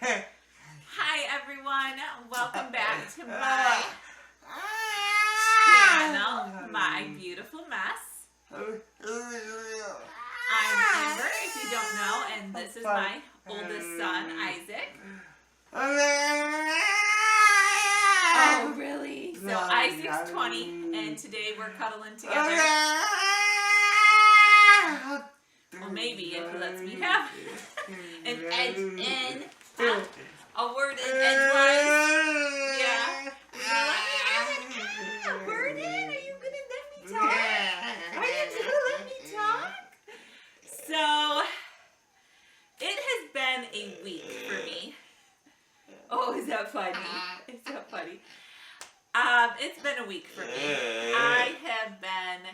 Hi everyone, welcome back to my channel, My Beautiful Mess. I'm Amber, if you don't know, and this is my oldest son, Isaac. Oh, really? So Isaac's 20, and today we're cuddling together. Well, maybe if he lets me have an edge in. A word in edgewise. Yeah. A word in? Are you going to let me talk? Are you going to let me talk? So, it has been a week for me. Oh, is that funny? Is that funny? It's been a week for me. I have been,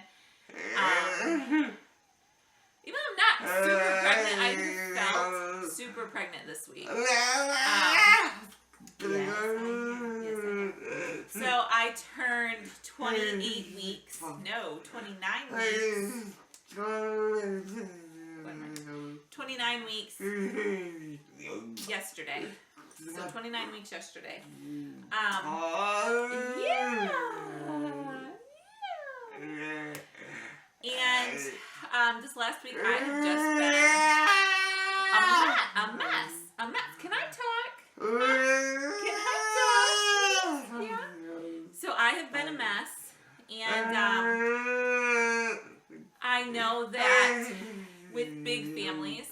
even though I'm not super pregnant, I felt super pregnant this week. Yes, I have. So I turned 28 weeks. No, 29 weeks. 29 weeks yesterday. So 29 weeks yesterday. Yeah. And this last week I have just been a mess. A mess. Can I talk? Can I talk? Yeah. So I have been a mess, and I know that with big families,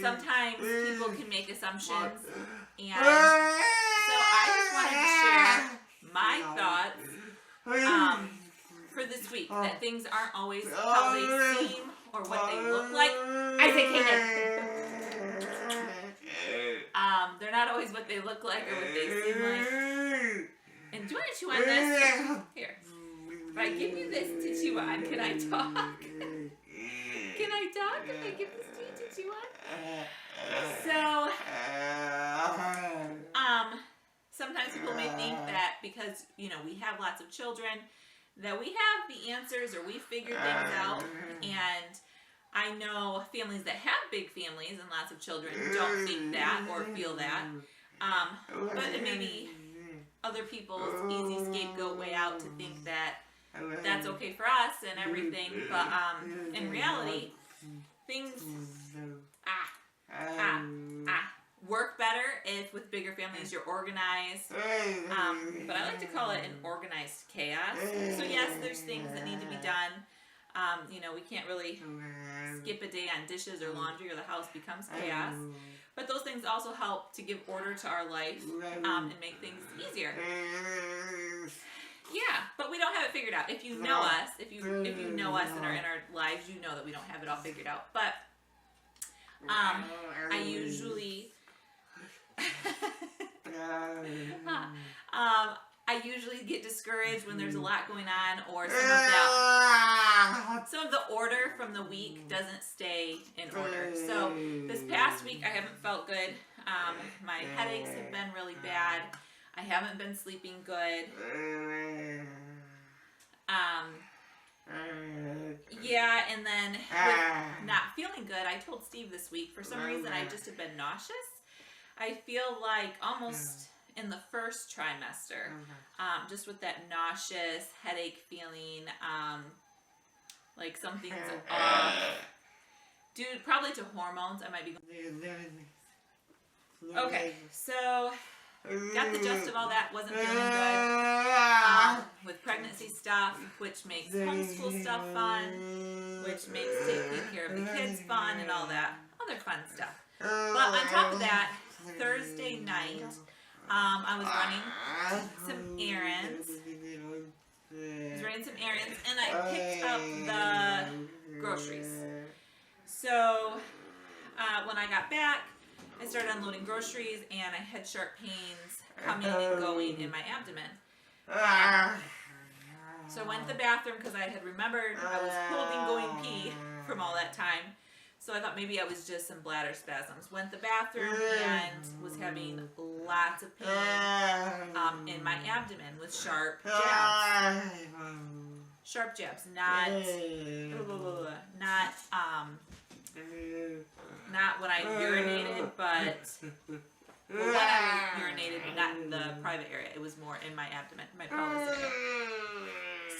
sometimes people can make assumptions, and so I just wanted to share my thoughts for this week, that things aren't always how they seem or what they look like. Isaac Hayden. They're not always what they look like or what they seem like. And do you want to chew on this? Here. If I give you this to chew on, can I talk? Can I talk if I give this to you to chew on? So, sometimes people may think that because, we have lots of children, that we have the answers or we figure things out. And I know families that have big families and lots of children don't think that or feel that. But it may be other people's easy scapegoat way out to think that that's okay for us and everything. But in reality, things work better if with bigger families you're organized. But I like to call it an organized chaos. So yes, there's things that need to be done. We can't really skip a day on dishes or laundry or the house becomes chaos. But those things also help to give order to our life and make things easier. Yeah, but we don't have it figured out. If you know us, if you know us and are in our lives, you know that we don't have it all figured out. But I usually I usually get discouraged when there's a lot going on, or some of the order from the week doesn't stay in order. So this past week I haven't felt good. My headaches have been really bad. I haven't been sleeping good. Yeah, and then with not feeling good, I told Steve this week, for some reason I just have been nauseous. I feel like almost in the first trimester, just with that nauseous headache feeling, like something's off. Due probably to hormones. I might be okay, so got the gist of all that. Wasn't feeling good with pregnancy stuff, which makes homeschool stuff fun, which makes taking care of the kids fun, and all that other fun stuff. But on top of that, Thursday night, I was running some errands. And I picked up the groceries. So when I got back, I started unloading groceries, and I had sharp pains coming and going in my abdomen. So I went to the bathroom because I had remembered I was holding going pee from all that time. So I thought maybe I was just some bladder spasms. Went to the bathroom and was having lots of pain in my abdomen with sharp jabs. Sharp jabs, not when I urinated, but Well, when I urinated, not in the private area, it was more in my abdomen, my pelvis area.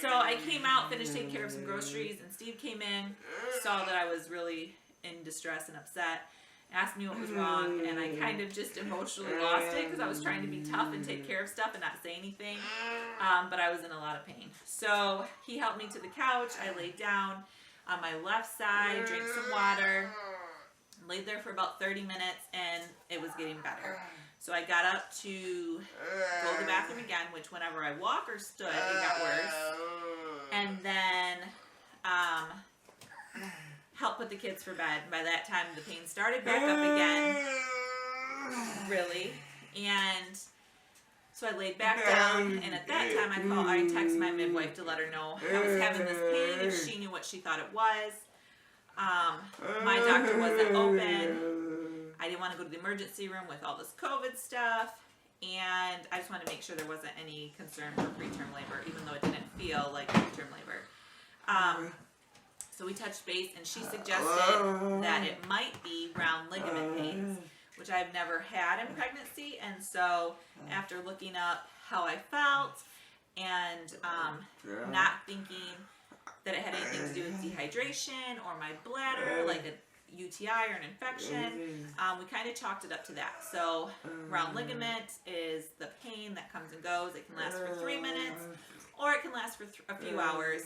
So I came out, finished taking care of some groceries, and Steve came in, saw that I was really in distress and upset, asked me what was wrong, and I kind of just emotionally lost it because I was trying to be tough and take care of stuff and not say anything, but I was in a lot of pain. So he helped me to the couch. I laid down on my left side, drank some water, laid there for about 30 minutes, and it was getting better. So I got up to go to the bathroom again, which whenever I walk or stood, it got worse. And then helped put the kids for bed. By that time, the pain started back up again. Really. And so I laid back down, and at that time, I texted my midwife to let her know I was having this pain, if she knew what she thought it was. My doctor wasn't open. I didn't want to go to the emergency room with all this COVID stuff, and I just wanted to make sure there wasn't any concern for preterm labor, even though it didn't feel like preterm labor. So we touched base, and she suggested that it might be round ligament pains, which I've never had in pregnancy, and so after looking up how I felt and not thinking that it had anything to do with dehydration or my bladder, like a UTI or an infection, we kind of chalked it up to that. So round ligament is the pain that comes and goes. It can last for 3 minutes, or it can last for a few hours.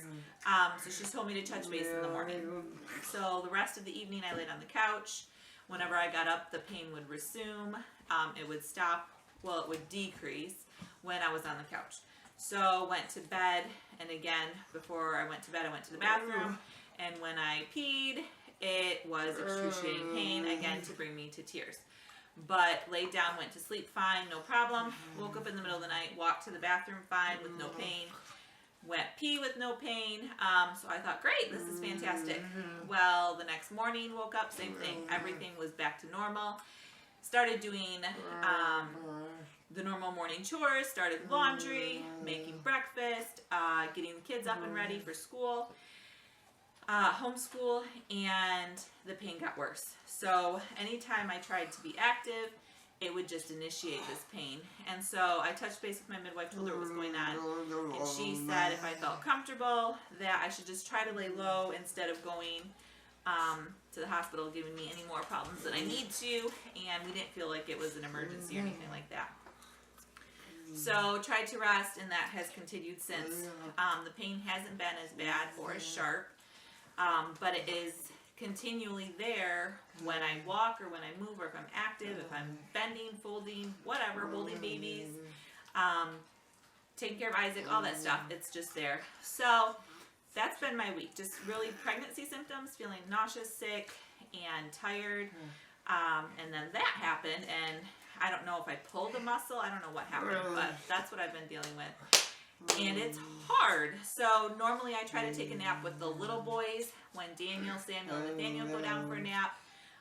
So she told me to touch base in the morning. So the rest of the evening I laid on the couch. Whenever I got up, the pain would resume. It would stop, well, it would decrease when I was on the couch. So went to bed, and again, before I went to bed, I went to the bathroom, and when I peed, it was excruciating pain, again, to bring me to tears. But laid down, went to sleep fine, no problem. Woke up in the middle of the night, walked to the bathroom fine with no pain. Went pee with no pain. So I thought, great, this is fantastic. Well, the next morning, woke up, same thing. Everything was back to normal. Started doing the normal morning chores, started laundry, making breakfast, getting the kids up and ready for school. Homeschool, and the pain got worse. So anytime I tried to be active, it would just initiate this pain. And so I touched base with my midwife, told her what was going on, and she said if I felt comfortable that I should just try to lay low instead of going to the hospital, giving me any more problems than I need to, and we didn't feel like it was an emergency or anything like that. So tried to rest, and that has continued since. The pain hasn't been as bad or as sharp. But it is continually there when I walk or when I move or if I'm active, if I'm bending, folding, whatever, holding babies, taking care of Isaac, all that stuff. It's just there. So that's been my week. Just really pregnancy symptoms, feeling nauseous, sick, and tired. And then that happened, and I don't know if I pulled a muscle. I don't know what happened, but that's what I've been dealing with. And it's hard. So normally I try to take a nap with the little boys. When Samuel, and Nathaniel go down for a nap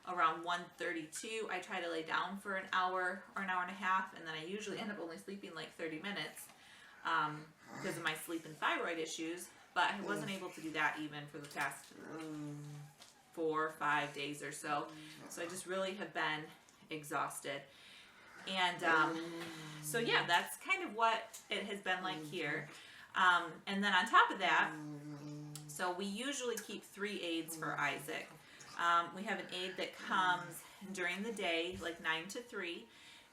around 1:32, I try to lay down for an hour or an hour and a half, and then I usually end up only sleeping like 30 minutes because of my sleep and thyroid issues. But I wasn't able to do that even for the past 4 or 5 days or so. So I just really have been exhausted. And so yeah, that's kind of what it has been like here. And then on top of that, so we usually keep 3 aides for Isaac. We have an aide that comes during the day, like 9 to 3,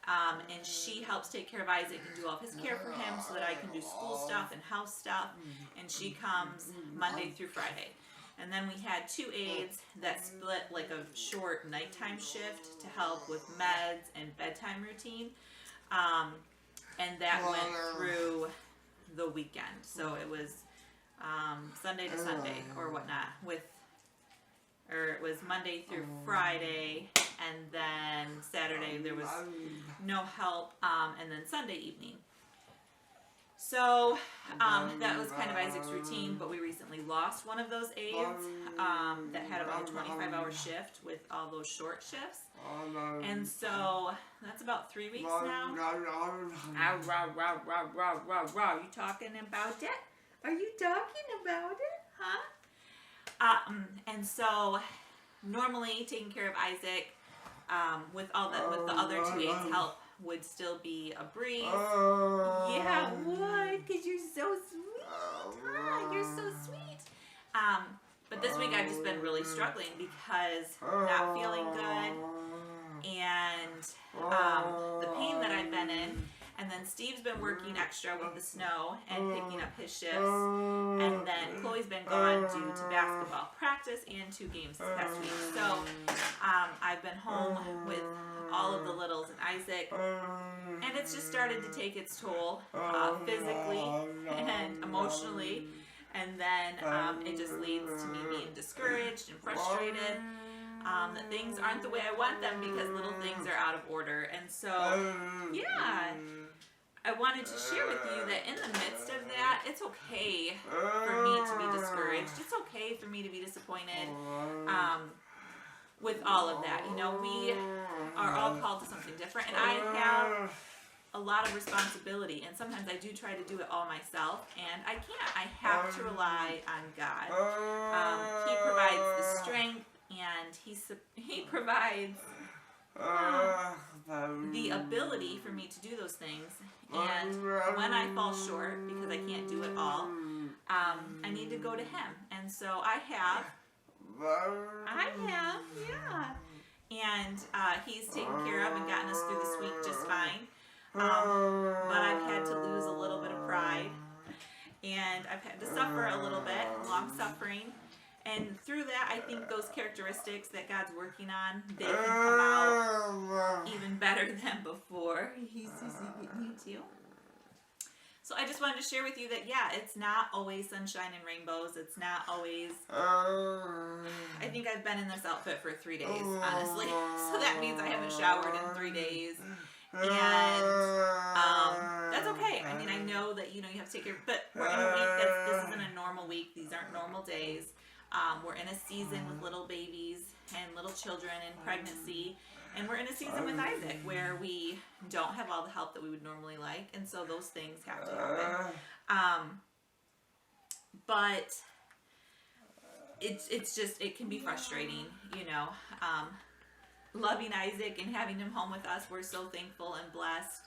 and she helps take care of Isaac and do all of his care for him so that I can do school stuff and house stuff, and she comes Monday through Friday. And then we had 2 aides that split like a short nighttime shift to help with meds and bedtime routine. And that went through the weekend. So it was Sunday to Sunday or whatnot. It was Monday through Friday, and then Saturday there was no help, and then Sunday evening. So that was kind of Isaac's routine, but we recently lost one of those aides that had about a 25-hour shift with all those short shifts. And so that's about 3 weeks now. Are you talking about it? Are you talking about it? Huh? And so normally taking care of Isaac, with the other two aides' help, would still be a breeze. Yeah, would, because you're so sweet. You're so sweet. But this week I've just been really struggling because not feeling good, and the pain that I've been in. And then Steve's been working extra with the snow and picking up his shifts. And then Chloe's been gone due to basketball practice and 2 games this past week. So I've been home with all of the littles and Isaac. And it's just started to take its toll physically and emotionally. And then it just leads to me being discouraged and frustrated. That things aren't the way I want them because little things are out of order. And so, yeah, I wanted to share with you that in the midst of that, it's okay for me to be discouraged. It's okay for me to be disappointed with all of that. You know, we are all called to something different, and I have a lot of responsibility, and sometimes I do try to do it all myself, and I can't. I have to rely on God. He provides the strength, and he provides the ability for me to do those things. And when I fall short, because I can't do it all, I need to go to Him. And so I have, yeah. And He's taken care of and gotten us through this week just fine. But I've had to lose a little bit of pride, and I've had to suffer a little bit, long suffering. And through that, I think those characteristics that God's working on, they can come out even better than before. He's me too. So I just wanted to share with you that, yeah, it's not always sunshine and rainbows. It's not always... I think I've been in this outfit for 3 days, honestly. So that means I haven't showered in 3 days. And that's okay. I mean, I know that, you have to take care... But we're in a week this isn't a normal week. These aren't normal days. We're in a season with little babies and little children and pregnancy, and we're in a season with Isaac where we don't have all the help that we would normally like, and so those things have to happen. But it's just, it can be frustrating, loving Isaac and having him home with us. We're so thankful and blessed.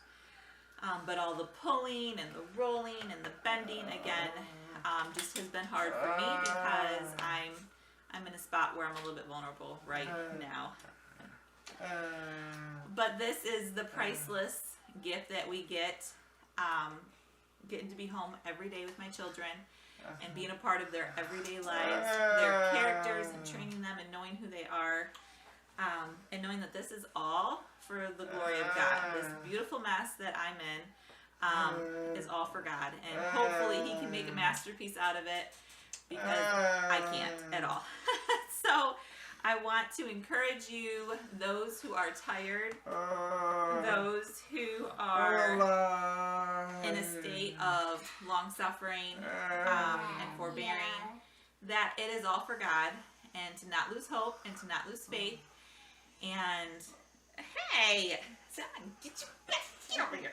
But all the pulling and the rolling and the bending again just has been hard for me because I'm in a spot where I'm a little bit vulnerable right now. But this is the priceless gift that we get, getting to be home every day with my children and being a part of their everyday lives, their characters, and training them and knowing who they are, and knowing that this is all for the glory of God. This beautiful mess that I'm in is all for God, and hopefully He can make a masterpiece out of it, because I can't at all. So I want to encourage you, those who are tired, those who are in a state of long suffering and forbearing, that it is all for God, and to not lose hope and to not lose faith. And hey, someone get over here.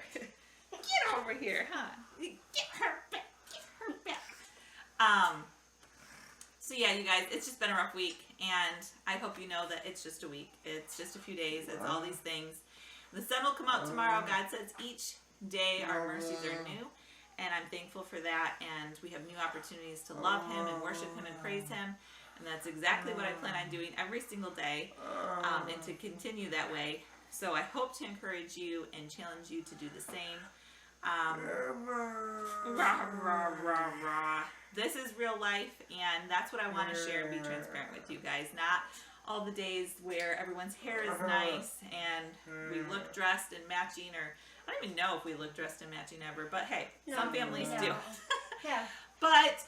Get over here, huh? Get her back. Get her back. So yeah, you guys, it's just been a rough week, and I hope you know that it's just a week. It's just a few days. It's all these things. The sun will come out tomorrow. God says each day our mercies are new, and I'm thankful for that. And we have new opportunities to love Him and worship Him and praise Him. And that's exactly what I plan on doing every single day, and to continue that way. So I hope to encourage you and challenge you to do the same. This is real life, and that's what I want to share and be transparent with you guys. Not all the days where everyone's hair is nice and we look dressed and matching, or I don't even know if we look dressed and matching ever, but hey, some families do. Yeah. But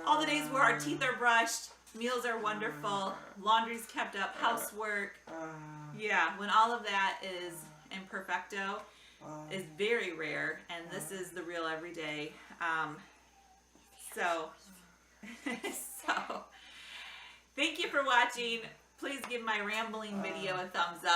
all the days where our teeth are brushed, meals are wonderful, laundry's kept up, housework, yeah, when all of that is imperfecto, is very rare, and this is the real everyday. So thank you for watching. Please give my rambling video a thumbs up.